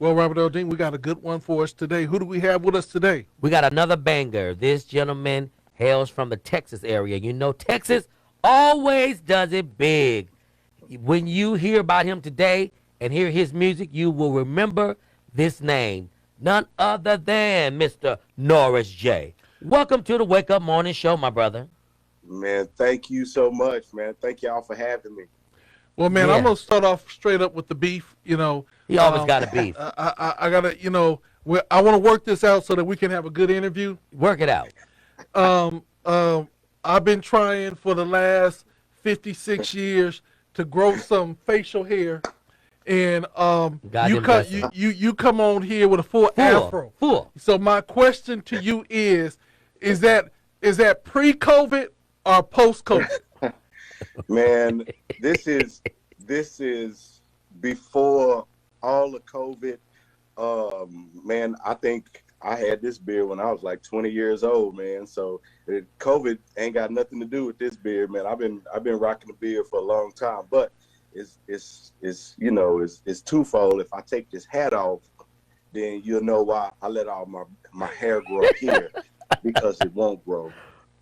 Well, Robert Earl Dean, we got a good one for us today. Who do we have with us today? We got another banger. This gentleman hails from the Texas area. You know, Texas always does it big. When you hear about him today and hear his music, you will remember this name. None other than Mr. Norris J. Welcome to the Wake Up Morning Show, my brother. Man, thank you so much, man. Thank y'all for having me. Well, man, I'm going to start off straight up with the beef. You know, he always got a beef. I got to, I want to work this out so that we can have a good interview. Work it out. I've been trying for the last 56 years to grow some facial hair, and you come on here with a full afro. So my question to you is that pre-COVID or post-COVID? Man, this is before all the COVID. Man, I think I had this beard when I was like 20 years old, man. So COVID ain't got nothing to do with this beard, man. I've been rocking the beard for a long time, but it's twofold. If I take this hat off, then you'll know why I let all my hair grow here, because it won't grow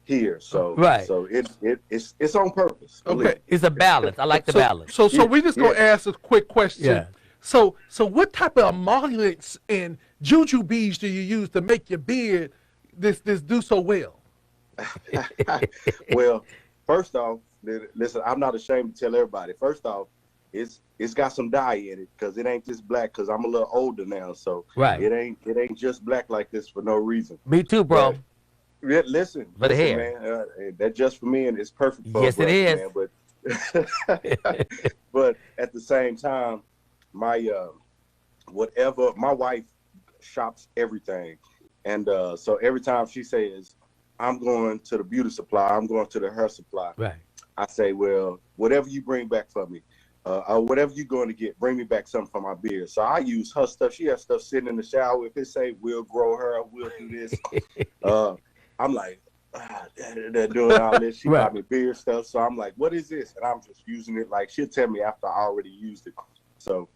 here. So so it's on purpose. Okay, it's a balance. I like the balance. So we just gonna ask a quick question. Yeah. So what type of emollients and jujubes do you use to make your beard this do so well? Well, first off, listen, I'm not ashamed to tell everybody. First off, it's got some dye in it, because it ain't just black, because I'm a little older now, so it ain't just black like this for no reason. Me too, bro. Listen, for the hair, man, that's just for me, and it's perfect for yes, it is. Man, but at the same time, my my wife shops everything, and so every time she says, I'm going to the beauty supply, I'm going to the hair supply, I say, well, whatever you bring back for me, or whatever you're going to get, bring me back something for my beard. So I use her stuff. She has stuff sitting in the shower. If it say we'll grow her, we'll do this, I'm like, they're doing all this. She got me beard stuff, so I'm like, what is this? And I'm just using it. Like, she'll tell me after I already used it. So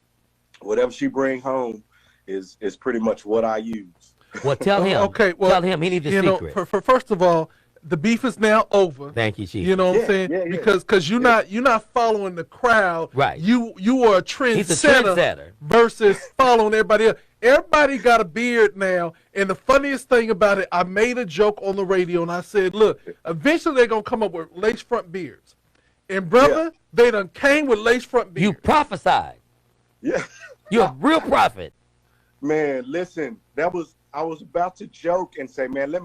whatever she bring home is pretty much what I use. Well, tell him. Okay, well, tell him he needs a secret. First of all, the beef is now over. Thank you, Chief. You know what I'm saying? Yeah. Because you're not following the crowd. Right. You are a trendsetter versus following everybody else. Everybody got a beard now, and the funniest thing about it, I made a joke on the radio, and I said, look, eventually they're going to come up with lace front beards. And, brother, they done came with lace front beards. You prophesied. Yeah. You're a real prophet. Man, listen, I was about to joke and say, man, let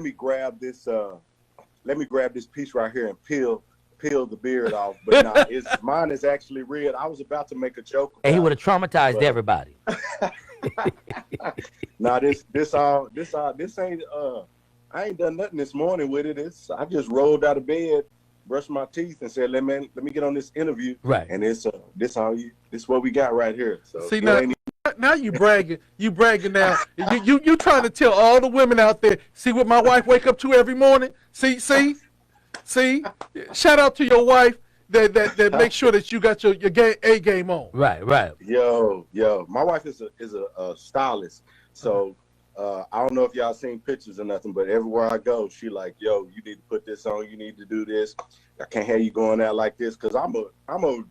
me grab this piece right here and peel the beard off. But nah, mine is actually real. I was about to make a joke about and he would have traumatized everybody. Nah, this ain't I ain't done nothing this morning with it. I just rolled out of bed, brushed my teeth, and said, let me get on this interview. Right. And this what we got right here. So see, now you bragging. You bragging now. You trying to tell all the women out there, see what my wife wake up to every morning? See? Shout out to your wife that make sure that you got your A game on. Right. Yo, my wife is a stylist. So I don't know if y'all seen pictures or nothing, but everywhere I go, she like, yo, you need to put this on, you need to do this. I can't have you going out like this, because I'm a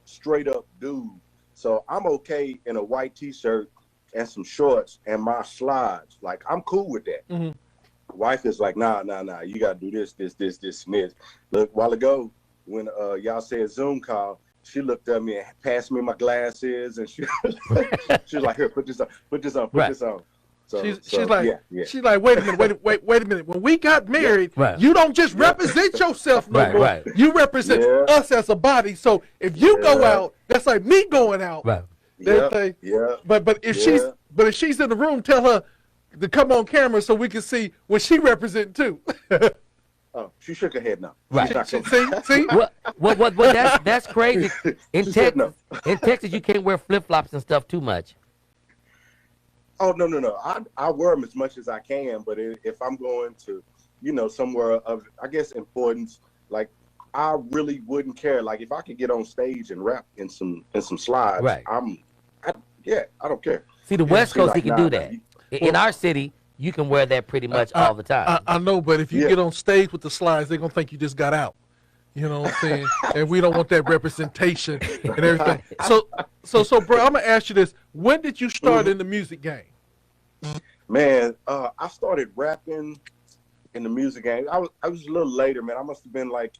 straight up dude. So I'm okay in a white t-shirt and some shorts and my slides. Like, I'm cool with that. Mm-hmm. Wife is like, nah, you gotta do this, and this. Look, a while ago, when y'all said Zoom call, she looked at me and passed me my glasses, and she was like, here, put this on. So, she's like, wait a minute. When we got married, you don't just represent yourself no more. Right. You represent us as a body. So if you go out, that's like me going out. Right. But if she's in the room, tell her to come on camera so we can see what she represents too. Oh, she shook her head no. Right. See? What? That's crazy. In Texas, you can't wear flip flops and stuff too much. Oh no. I wear them as much as I can, but if I'm going to, somewhere of, I guess, importance, like, I really wouldn't care. Like, if I could get on stage and rap in some slides, right. Yeah, I don't care. See, the West Coast, he can do that. Well, in our city, you can wear that pretty much all the time. I know, but if you get on stage with the slides, they're gonna think you just got out. You know what I'm saying? And we don't want that representation and everything. So, bro, I'm gonna ask you this: when did you start in the music game? Man, I started rapping in the music game. I was a little later, man. I must have been like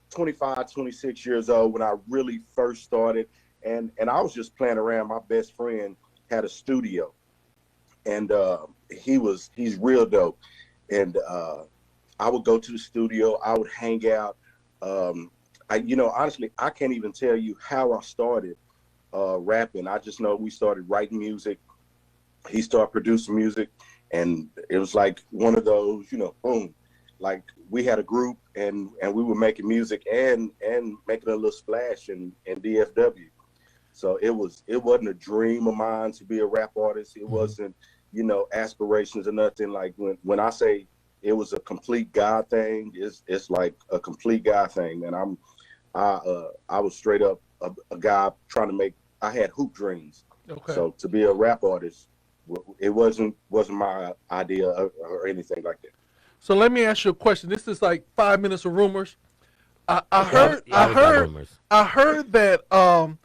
25, 26 years old when I really first started. And I was just playing around. My best friend had a studio, and he's real dope. And I would go to the studio. I would hang out. Honestly, I can't even tell you how I started rapping. I just know we started writing music. He started producing music, and it was like one of those, boom. Like we had a group, and we were making music and making a little splash in DFW. So it wasn't a dream of mine to be a rap artist. It wasn't, aspirations or nothing. Like when I say it was a complete God thing, it's like a complete God thing. And I was straight up a guy trying to make. I had hoop dreams. Okay. So to be a rap artist, it wasn't my idea or anything like that. So let me ask you a question. This is like 5 minutes of rumors. I heard that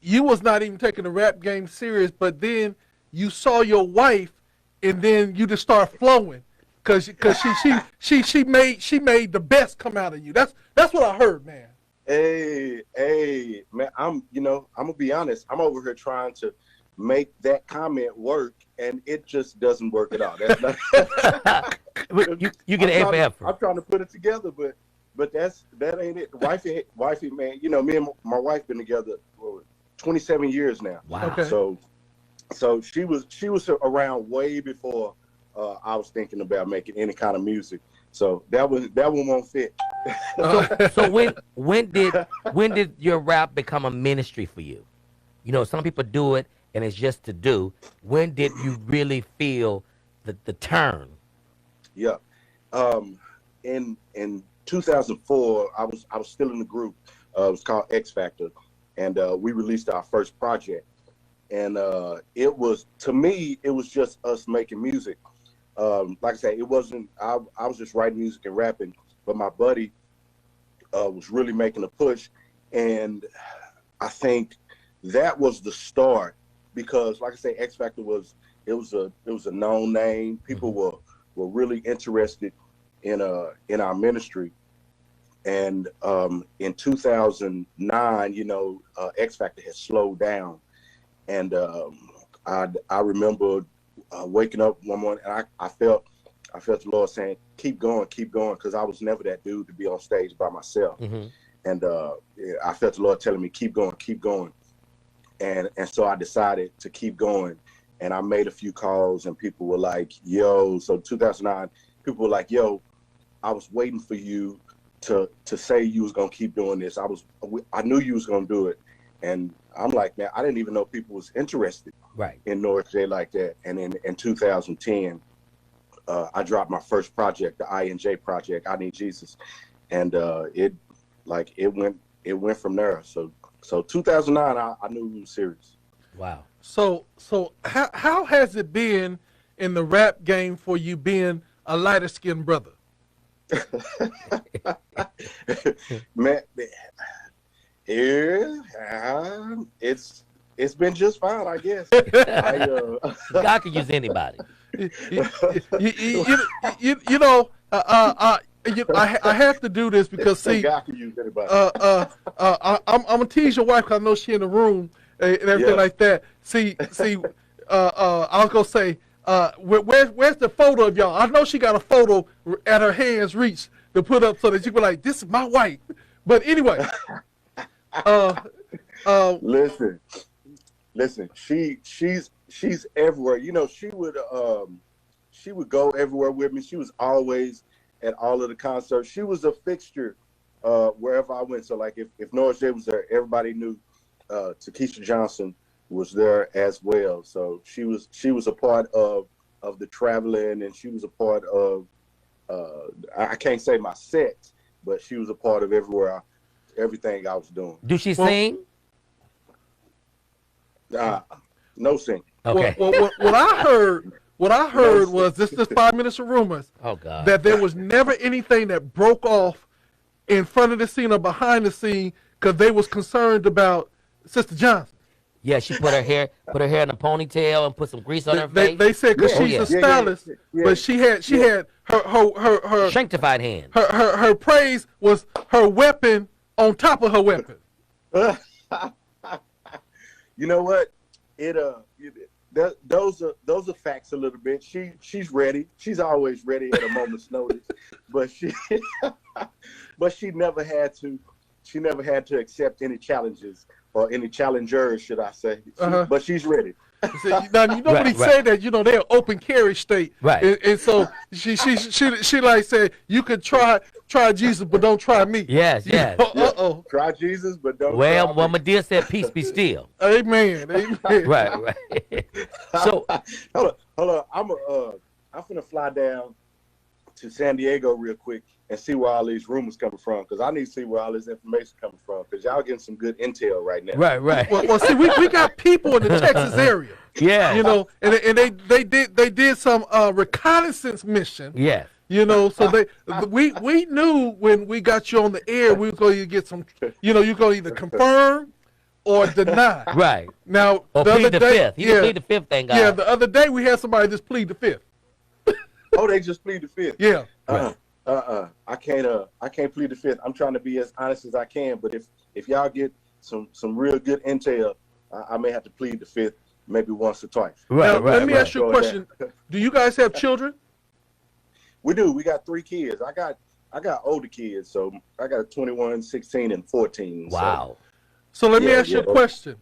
you was not even taking the rap game serious, but then you saw your wife, and then you just start flowing, cause she made the best come out of you. That's what I heard, man. Hey, man. I'm gonna be honest. I'm over here trying to make that comment work, and it just doesn't work at all. That's not, you get an A for I'm trying to put it together, but that ain't it. Wifey, man. Me and my wife been together for 27 years now. Wow. Okay. So she was around way before I was thinking about making any kind of music. So that one won't fit. So when did your rap become a ministry for you? Some people do it and it's just to do. When did you really feel the turn? Yeah. In 2004, I was still in the group. It was called X Factor, and we released our first project. And it was just us making music. Like I said, it wasn't. I was just writing music and rapping, but my buddy was really making a push, and I think that was the start, because, like I say, X Factor was a known name. People were really interested in our ministry, and in 2009, X Factor had slowed down, and I remember waking up one morning, and I felt the Lord saying, keep going, because I was never that dude to be on stage by myself. Mm-hmm. And I felt the Lord telling me, keep going. And so I decided to keep going, and I made a few calls, and people were like, yo, so 2009, people were like, yo, I was waiting for you to say you was going to keep doing this. I knew you was going to do it. And I'm like, man, I didn't even know people was interested in Norris J like that. And in 2010, I dropped my first project, the I&J project, I Need Jesus. And it went from there. So 2009, I knew we were serious. Wow. So how has it been in the rap game for you being a lighter skinned brother? Man, it's been just fine, I guess. God can use anybody. I have to do this because see, God can use anybody. I'm gonna tease your wife because I know she in the room and everything like that. See, I was gonna say, where's the photo of y'all? I know she got a photo at her hand's reach to put up so that you can be like, this is my wife. But anyway, listen, she's everywhere. She would go everywhere with me. She was always at all of the concerts. She was a fixture wherever I went. So like if Norris J was there, everybody knew Takesha Johnson was there as well. So she was a part of the traveling, and she was a part of I can't say my set, but she was a part of everything I was doing. Do she sing? No singing. Okay. What I heard was this 5 minutes of rumors. Oh God. That there was never anything that broke off in front of the scene or behind the scene because they was concerned about Sister Johnson. Yeah, she put her hair in a ponytail and put some grease on her face. They said because she's a stylist, but she had her sanctified hand. Her praise was her weapon on top of her weapon. You know what? Those are facts a little bit. She's ready. She's always ready at a moment's notice, but she never had to accept any challenges or any challengers, should I say? But she's ready. Now you know when he said that, they're open carry state, right? And so she like said, you could try Jesus, but don't try me. Yes. Try Jesus, but don't. Well, try me. Madea said, "Peace be still." Amen. Right. So hold on. I'm gonna fly down to San Diego real quick and see where all these rumors coming from, because I need to see where all this information coming from, because y'all getting some good intel right now. Right. Well, see, we got people in the Texas area. Yeah. And they did some reconnaissance mission. Yeah. So we knew when we got you on the air, we were going to get some, you're going to either confirm or deny. Right. Now, or the plead other the day, fifth. You can plead the fifth, thank God. Yeah, the other day we had somebody just plead the fifth. Oh, they just plead the fifth. Yeah. I can't plead the fifth. I'm trying to be as honest as I can, but if y'all get some real good intel, I may have to plead the fifth maybe once or twice. Let me ask you a question. Do you guys have children? We do. We got 3 kids. I got older kids, so I got 21, 16, and 14. Wow. So let me ask you a question.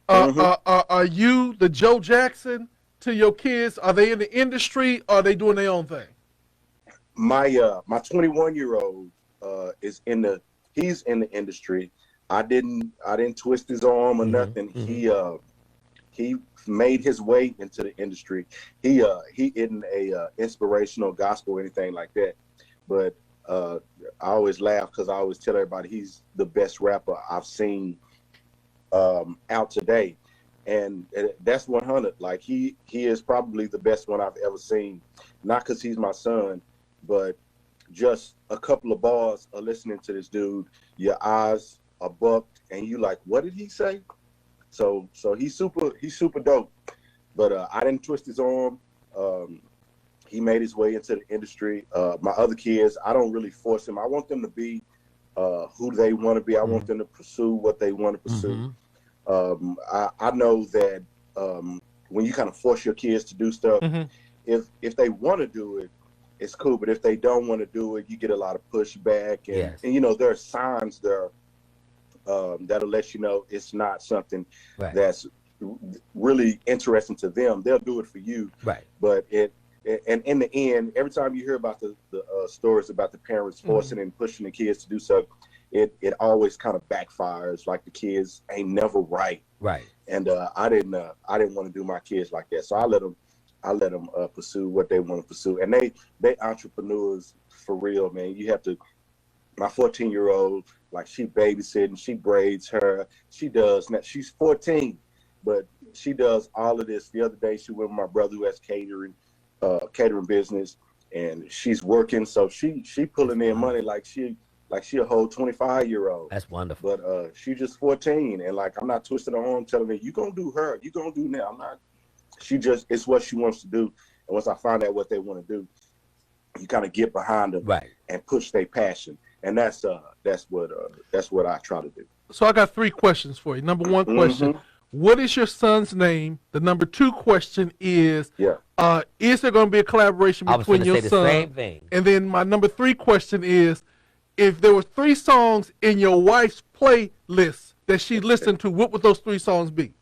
Are you the Joe Jackson to your kids? Are they in the industry, or are they doing their own thing? My 21-year-old he's in the industry. I didn't twist his arm or nothing. He made his way into the industry. He isn't a inspirational gospel or anything like that. But I always laugh because I always tell everybody he's the best rapper I've seen out today, and that's 100. Like he is probably the best one I've ever seen. Not because he's my son, but just a couple of bars of listening to this dude, your eyes are bucked, and you like, what did he say? So he's super dope. But I didn't twist his arm. He made his way into the industry. My other kids, I don't really force them. I want them to be who they want to be. I want them to pursue what they want to pursue. I know that when you kind of force your kids to do stuff, if they want to do it, it's cool. But if they don't want to do it, you get a lot of pushback. And there are signs there that'll let you know it's not something that's really interesting to them. They'll do it for you. Right. But and in the end, every time you hear about the stories about the parents forcing and pushing the kids to do so, it always kind of backfires. Like the kids ain't never right. Right. And I didn't want to do my kids like that. So I let them pursue what they want to pursue. And they entrepreneurs for real, man. You have to. My 14-year-old, like, she babysitting, she braids her, she's 14, but she does all of this. The other day she went with my brother who has catering business, and she's working, so she pulling in money like she a whole 25-year-old. That's wonderful. But she just 14, and like, I'm not twisting her arm telling her, you gonna do her, you gonna do now. I'm not. It's what she wants to do, and once I find out what they want to do, you kind of get behind them and push their passion. And that's what I try to do. So I got 3 questions for you. Number 1 question: what is your son's name? The number 2 question is, is there going to be a collaboration between your son? The same thing. And then my number 3 question is, if there were 3 songs in your wife's playlist that she listened to, what would those 3 songs be?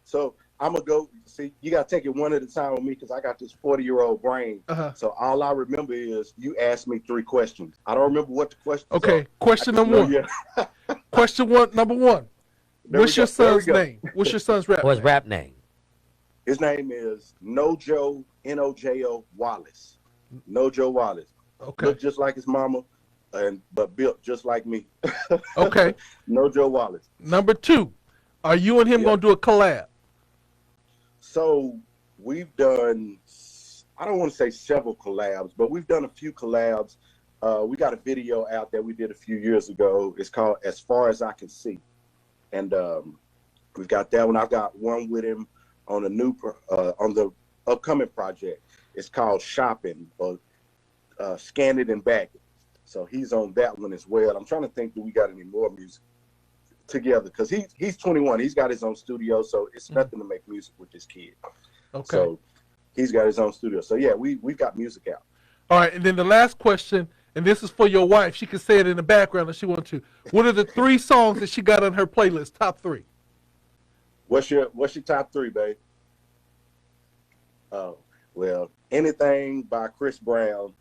So I'm gonna go. See, you gotta take it one at a time with me because I got this 40-year-old brain. So all I remember is you asked me 3 questions. I don't remember what the questions are. Okay, question number 1. Question number 1. What's your son's name? What's your son's rap name? What's his rap name? His name is Nojo, Nojo Wallace. Nojo Wallace. Okay. Look just like his mama, but built just like me. Okay. Nojo Wallace. Number 2. Are you and him gonna do a collab? So we've done, I don't want to say several collabs, but we've done a few collabs. We got a video out that we did a few years ago. It's called As Far As I Can See. And we've got that one. I've got one with him on on the upcoming project. It's called Shopping, or Scan It and Bag It. So he's on that one as well. I'm trying to think, do we got any more music together? Because he's 21. He's got his own studio, so it's nothing to make music with this kid. Okay. So he's got his own studio. So yeah, we've got music out. All right, and then the last question, and this is for your wife. She can say it in the background if she wants to. What are the 3 songs that she got on her playlist? Top 3. What's your top 3, babe? Oh, well, anything by Chris Brown.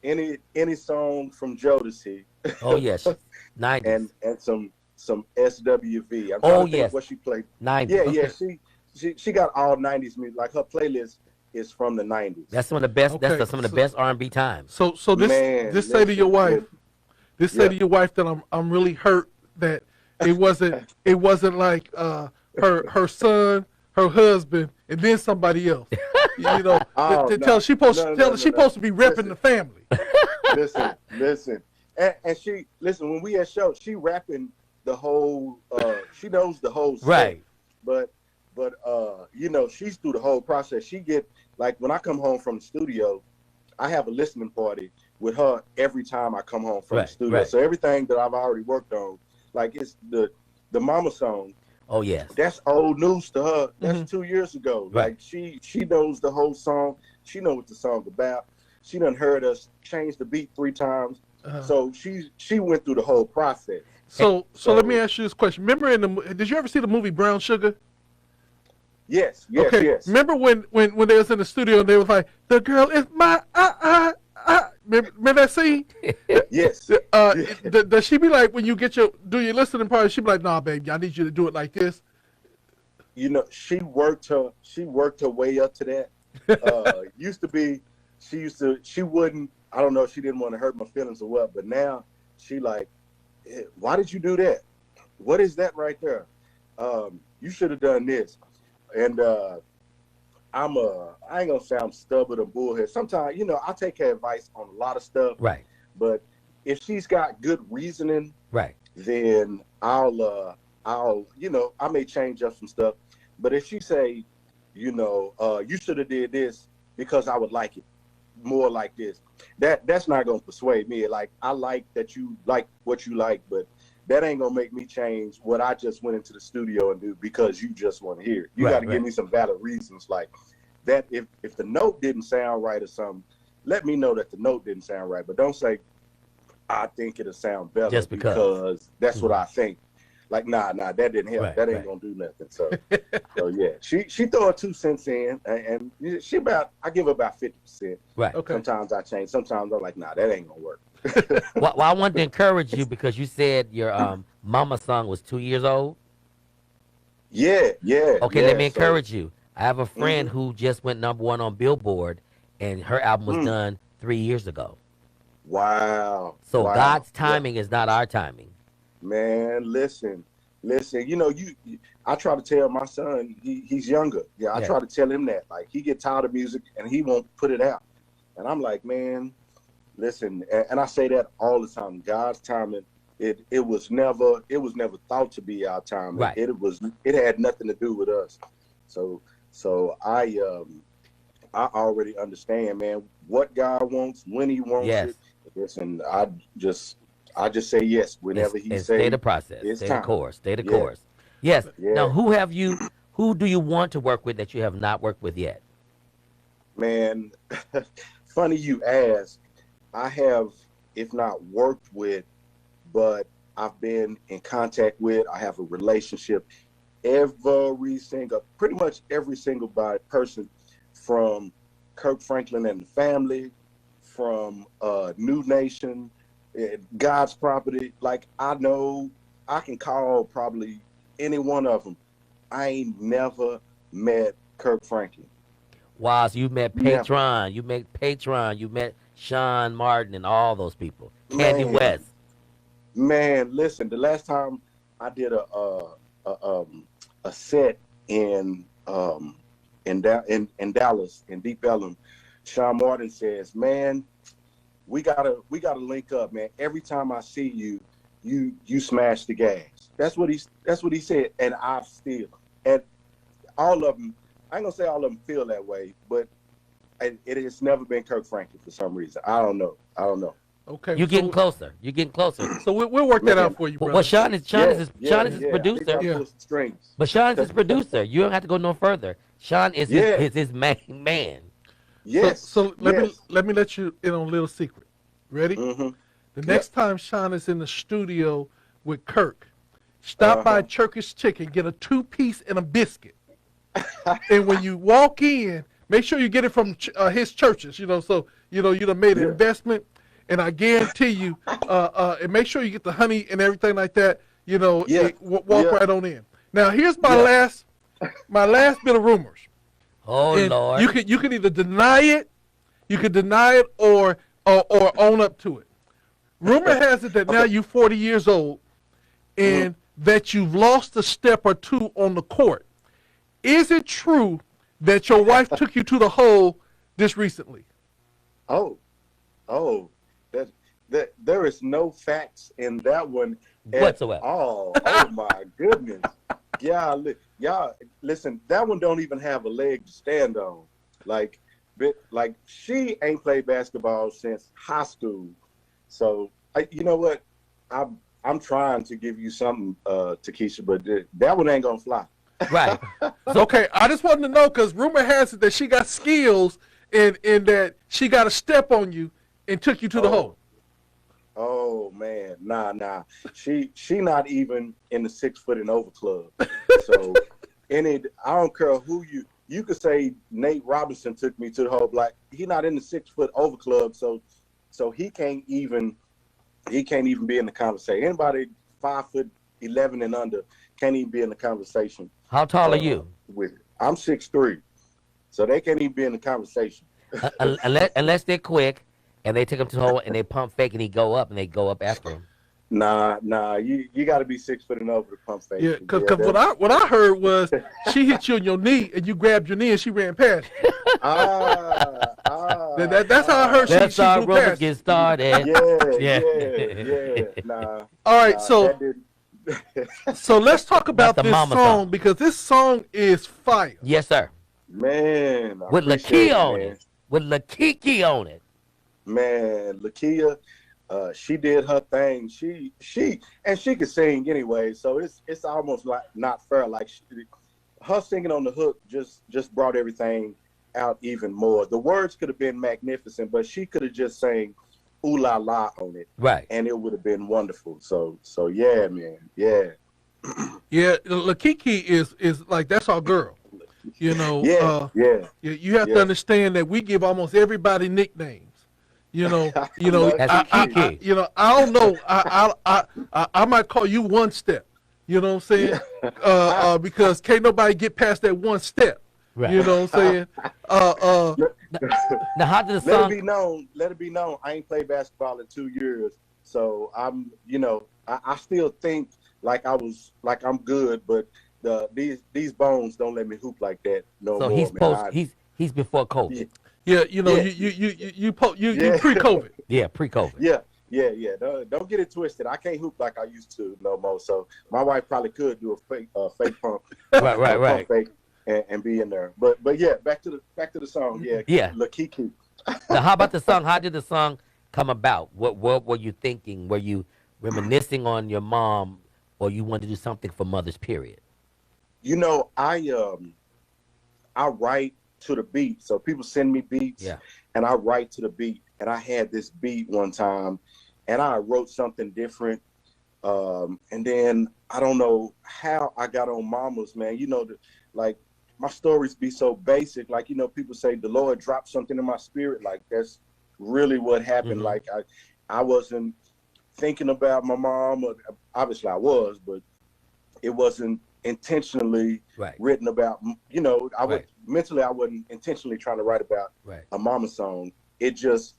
Any song from Jodeci. Oh yes, 90s. and some SWV. I'm trying to think what she played. 90s. Yeah. She got all 90s music. Like her playlist is from the 90s. That's some of the best. Okay. That's some of the best R&B times. So this say to your wife. This say to your wife that I'm really hurt that it wasn't like her son, her husband, and then somebody else. You know, tell she supposed to be repping the family. Listen, and she when we at show, she rapping the whole. She knows the whole story, right? But you know, she's through the whole process. She get like when I come home from the studio, I have a listening party with her every time I come home from the studio. Right. So everything that I've already worked on, like it's the Mama song. Oh yes, that's old news to her. That's 2 years ago. Right. Like she knows the whole song. She knows what the song's about. She done heard us change the beat 3 times. So she went through the whole process. So let me ask you this question. Remember did you ever see the movie Brown Sugar? Yes. Remember when they was in the studio and they was like, the girl is my remember that scene? Yes. Does she be like, when you do your listening part, she be like, nah, baby, I need you to do it like this? You know, she worked her way up to that. Used to be, she wouldn't, I don't know if she didn't want to hurt my feelings or what, but now she like, why did you do that? What is that right there? You should have done this. And I ain't gonna say I'm stubborn or bullhead. Sometimes, you know, I take her advice on a lot of stuff. Right. But if she's got good reasoning, right, then I'll you know, I may change up some stuff. But if she say, you know, you should have did this because I would like it more like this, that's not gonna persuade me. Like, I like that you like what you like, but that ain't gonna make me change what I just went into the studio and do because you just want to hear it. You got to give me some valid reasons, like that. If the note didn't sound right or something, let me know that the note didn't sound right. But don't say I think it'll sound better just because that's what I think. Like, nah, that didn't help. That ain't gonna do nothing. So, so yeah, she throw her 2 cents in, and I give her about 50%. Right. Okay. Sometimes I change. Sometimes I'm like, nah, that ain't gonna work. Well, I wanted to encourage you because you said your mama song was 2 years old. Yeah. Okay, let me encourage you. I have a friend who just went #1 on Billboard, and her album was done 3 years ago. Wow. So God's timing is not our timing. Man, listen. You know, I try to tell my son, he's younger. Yeah, I try to tell him that. Like, he get tired of music and he won't put it out. And I'm like, man, listen, and I say that all the time. God's timing, it was never thought to be our time. Right. It had nothing to do with us. So I already understand, man, what God wants, when he wants it. Listen, I just say yes whenever he says. Stay the process. Stay the course. Stay the course. Yes. Yeah. Now, who do you want to work with that you have not worked with yet? Man, funny you ask. I have, if not worked with, but I've been in contact with. I have a relationship. Pretty much every single person, from Kirk Franklin and the Family, from New Nation, God's Property. Like, I know I can call probably any one of them. I ain't never met Kirk Franklin. Wow, so you met Patron, you met Sean Martin and all those people. Candy West. Man, listen, the last time I did a set in Dallas, in Deep Ellum, Sean Martin says, "Man, we gotta link up, man. Every time I see you, you smash the gas." That's what he said, and and all of them. I ain't gonna say all of them feel that way, but it has never been Kirk Franklin for some reason. I don't know. Okay, you're getting closer. You're getting closer. So we'll work that out for you, brother. Well, Sean is his producer. Yeah. But Sean's his producer. You don't have to go no further. Sean is his main man. Yes. So let me let you in on a little secret. Ready? Mm-hmm. The next time Sean is in the studio with Kirk, stop by Turkish Chicken, get a 2-piece and a biscuit. And when you walk in, make sure you get it from his churches. So you done made an investment. And I guarantee you, and make sure you get the honey and everything like that. Walk right on in. Now here's my last bit of rumors. Oh, and Lord! You can either deny it, or own up to it. Rumor has it that now you're 40 years old, and that you've lost a step or two on the court. Is it true that your wife took you to the hole this recently? Oh. That there is no facts in that one whatsoever. Oh my goodness. Y'all listen, that one don't even have a leg to stand on. Like she ain't played basketball since high school. So you know what? I'm trying to give you something, Takesha, but that one ain't gonna fly. Right. Okay, I just wanted to know because rumor has it that she got skills and that she got a step on you and took you to the hole. Oh man, nah. She not even in the 6 foot and over club. So I don't care who you could say Nate Robinson took me to the hole. Like he not in the 6 foot over club, so he can't even be in the conversation. Anybody 5'11" and under can't even be in the conversation. How tall are you? I'm 6'3", so they can't even be in the conversation. Unless they're quick. And they take him to the hole and they pump fake and they go up after him. Nah, you got to be 6 foot and over to pump fake. Yeah, because what I heard was she hit you on your knee and you grabbed your knee and she ran past you. That's how I heard that's she how blew rumors past. Get started. Yeah. Nah. All right, so let's talk about this song because this song is fire. Yes, sir. Man, with LaKey on it. With LaKiki on it. Man, Lakia, she did her thing. She could sing anyway, so it's almost like not fair. Like her singing on the hook just brought everything out even more. The words could have been magnificent, but she could have just sang "Ooh La La" on it, right? And it would have been wonderful. So yeah, man, yeah. Yeah, LaKiki is like that's our girl. You have to understand that we give almost everybody nicknames. I don't know. I might call you One Step. You know what I'm saying? Because can't nobody get past that one step. Right. You know what I'm saying? Now, how did the song? Let it be known. I ain't played basketball in 2 years, so I'm. I still think like I'm good, but these bones don't let me hoop like that no more. So he's before COVID. Yeah, you pre-COVID. Yeah, pre-COVID. Yeah. Don't get it twisted. I can't hoop like I used to no more. So my wife probably could do a fake pump. Right. Pump fake and be in there. But yeah, back to the song. Yeah. LaKiki. Now, how about the song? How did the song come about? What were you thinking? Were you reminiscing on your mom, or you wanted to do something for Mother's Period? I write to the beat. So people send me beats and I write to the beat. And I had this beat one time and I wrote something different. And then I don't know how I got on Mama's, man. Like my stories be so basic. Like, people say the Lord dropped something in my spirit. Like that's really what happened. Like I wasn't thinking about my mom. Obviously I was, but it wasn't intentionally written about, mentally I wasn't intentionally trying to write about a mama song. It was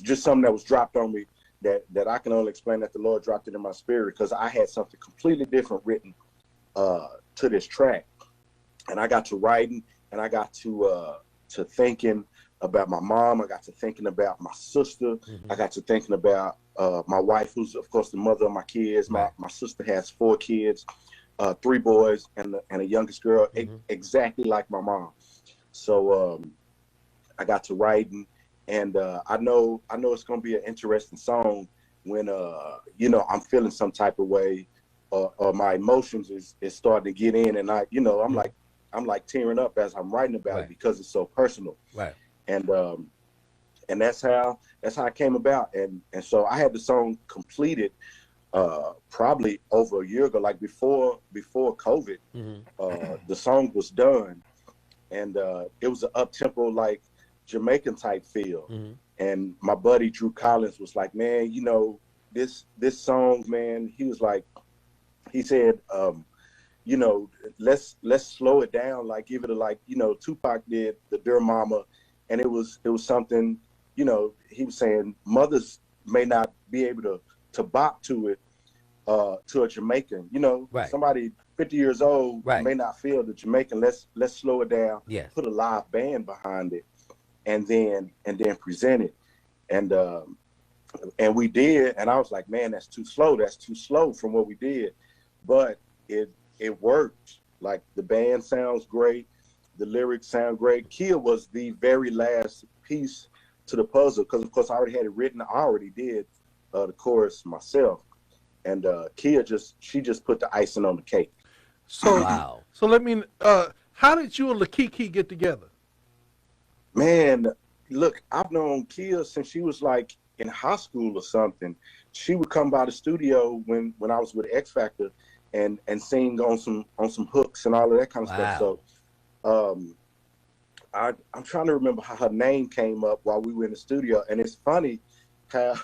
just something that was dropped on me that I can only explain, that the Lord dropped it in my spirit, because I had something completely different written to this track, and I got to writing, and I got to thinking about my mom. I got to thinking about my sister. I got to thinking about my wife, who's of course the mother of my kids. My sister has 4 kids, 3 boys and a youngest girl, exactly like my mom. So I got to writing, and I know it's gonna be an interesting song when I'm feeling some type of way, or my emotions is starting to get in, and I'm like tearing up as I'm writing about it, because it's so personal. Right. And that's how it came about. And so I had the song completed probably over a year ago, like before COVID. The song was done, and it was an up-tempo, like Jamaican type feel. And my buddy Drew Collins was like, man, this song, man, he said, let's slow it down, like give it a, Tupac did the Dear Mama, and it was something, he was saying mothers may not be able to bop to it, to a Jamaican, somebody 50 years old may not feel the Jamaican. Let's slow it down, put a live band behind it, and then present it. And we did, and I was like, man, that's too slow from what we did. But it worked. Like, the band sounds great, the lyrics sound great. Kia was the very last piece to the puzzle, because of course I already had it written. I already did the chorus myself, and Kia just put the icing on the cake. So So let me. How did you and Lakiki get together? Man, look, I've known Kia since she was like in high school or something. She would come by the studio when I was with X Factor and sing on some hooks and all of that kind of stuff. So I'm trying to remember how her name came up while we were in the studio, and it's funny how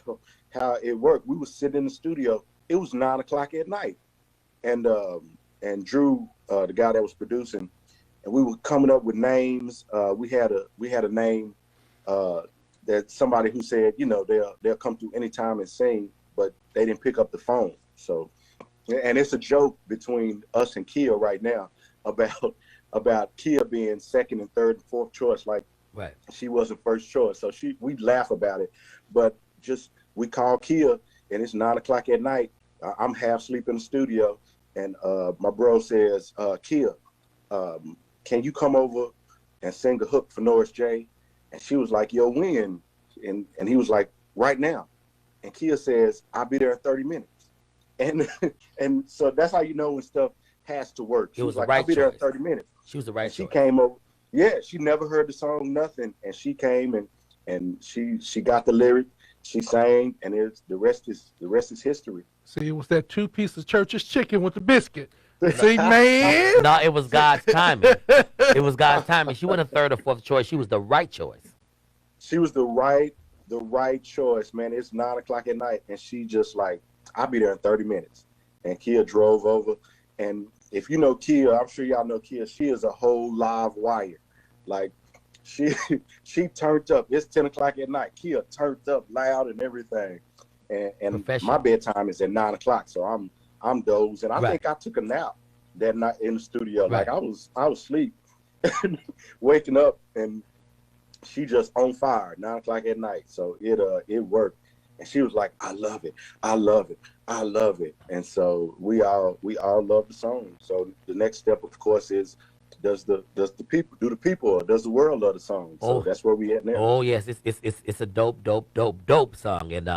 it worked. We were sitting in the studio. It was 9 o'clock at night, and Drew, the guy that was producing, and we were coming up with names. We had a name that somebody who said, they'll come through anytime and sing, but they didn't pick up the phone. So, and it's a joke between us and Kia right now about Kia being second and third and fourth choice, like she wasn't first choice. So we laugh about it, but just we call Kia, and it's 9 o'clock at night. I'm half asleep in the studio, and my bro says, Kia, can you come over and sing a hook for Norris J? And she was like, yo, when? And he was like, right now. And Kia says, I'll be there in 30 minutes. And so that's how you know when stuff has to work. She was like, I'll be there in 30 minutes. She was the right choice. She came over. Yeah, she never heard the song, nothing. And she came and she got the lyric. She sang, and the rest is history. See, it was that 2 pieces church's chicken with the biscuit. See, man. No, it was God's timing. It was God's timing. She wasn't a third or fourth choice. She was the right choice. She was the right choice, man. It's 9 o'clock at night, and she just like, I'll be there in 30 minutes. And Kia drove over. And if you know Kia, I'm sure y'all know Kia, she is a whole live wire. Like, she turned up. It's 10 o'clock at night. Kia turned up loud and everything. And my bedtime is at 9 o'clock, so I'm dozing. I think I took a nap that night in the studio. Like, I was asleep, waking up, and she just on fire, 9 o'clock at night. So it worked. And she was like, I love it. I love it. I love it. And so we all love the song. So the next step, of course, is does the people or does the world love the song? So that's where we at now. Oh yes, it's a dope song. And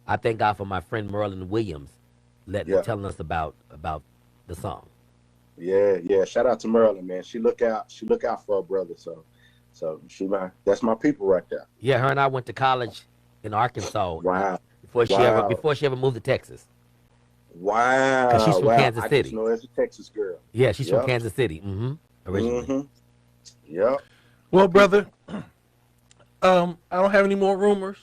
I thank God for my friend Merlin Williams telling us about the song. Yeah. Shout out to Merlin, man. She look out for her brother. So that's my people right there. Yeah, her and I went to college in Arkansas. Wow. Before she ever moved to Texas. Wow. Because she's from Kansas City. I just know as a Texas girl. Yeah, she's from Kansas City. Originally. Yep. Well, brother, I don't have any more rumors.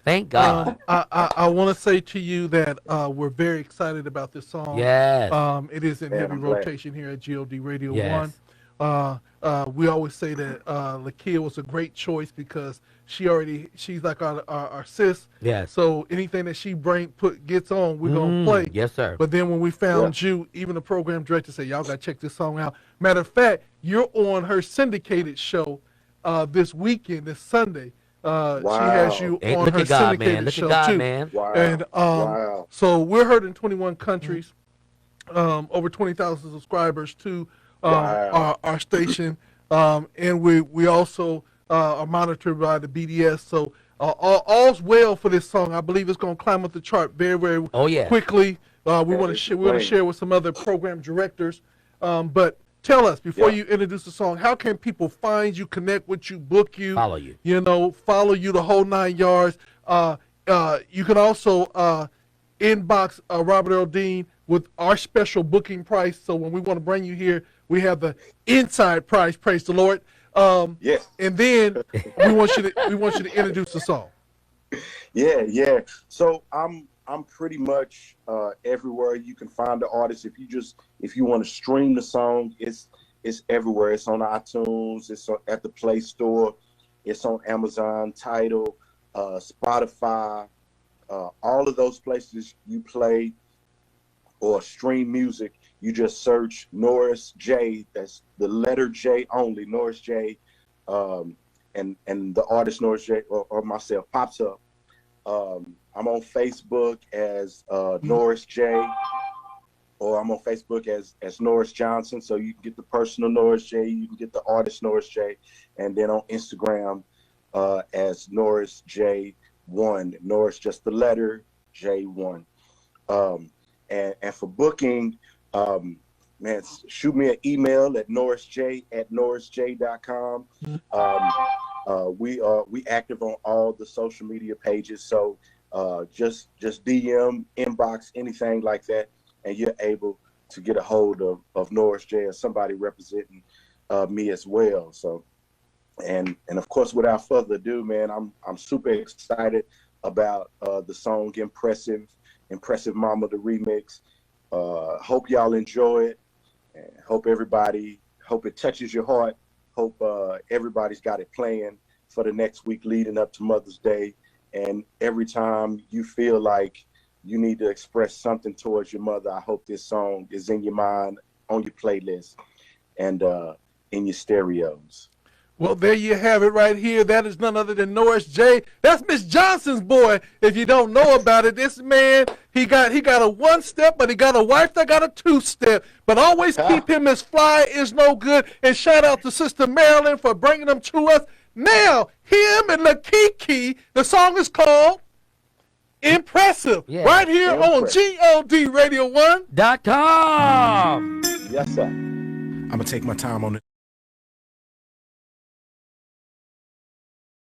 Thank God. I want to say to you that we're very excited about this song. Yes. It is in heavy rotation here at GOD Radio 1. We always say that Lakia was a great choice because she's like our sis. Yes. So anything that she gets on, we're gonna play. Yes, sir. But then when we found you, even the program director said, "Y'all gotta check this song out." Matter of fact, you're on her syndicated show this weekend, this Sunday. Wow. She has you on her syndicated show too. Man. Wow. And so we're heard in 21 countries, over 20,000 subscribers to our station, and we also are monitored by the BDS. So all's well for this song. I believe it's going to climb up the chart very, very quickly. We want to share with some other program directors, but. Tell us, before you introduce the song, how can people find you, connect with you, book you? Follow you. Follow you the whole 9 yards. You can also inbox Robert Earl Dean with our special booking price. So when we want to bring you here, we have the inside price, praise the Lord. Yes. And then we want you to introduce the song. Yeah. So I'm pretty much everywhere you can find the artist. If you want to stream the song, it's everywhere. It's on iTunes. It's at the Play Store. It's on Amazon, Tidal, Spotify, all of those places you play or stream music. You just search Norris J. That's the letter J only, Norris J. And the artist Norris J. or myself pops up. I'm on Facebook as Norris J, or I'm on Facebook as Norris Johnson. So you can get the personal Norris J, you can get the artist Norris J, and then on Instagram as Norris J1. Norris just the letter J1. And for booking, man, shoot me an email at norrisj@norrisj.com. We active on all the social media pages, so just DM, inbox, anything like that, and you're able to get a hold of Norris J or somebody representing me as well. So, and of course, without further ado, man, I'm super excited about the song Impressive Mama, the remix. Hope y'all enjoy it, and hope it touches your heart. Hope everybody's got it playing for the next week leading up to Mother's Day. And every time you feel like you need to express something towards your mother, I hope this song is in your mind, on your playlist, and in your stereos. Well, there you have it right here. That is none other than Norris J. That's Miss Johnson's boy. If you don't know about it, this man, he got a 1-step, but he got a wife that got a 2-step. But always keep him as fly is no good. And shout out to Sister Marilyn for bringing them to us. Now, him and Lakiki, the song is called Impressive. Yeah. Right here on GODRadio1.com. Yes, sir. I'm going to take my time on it.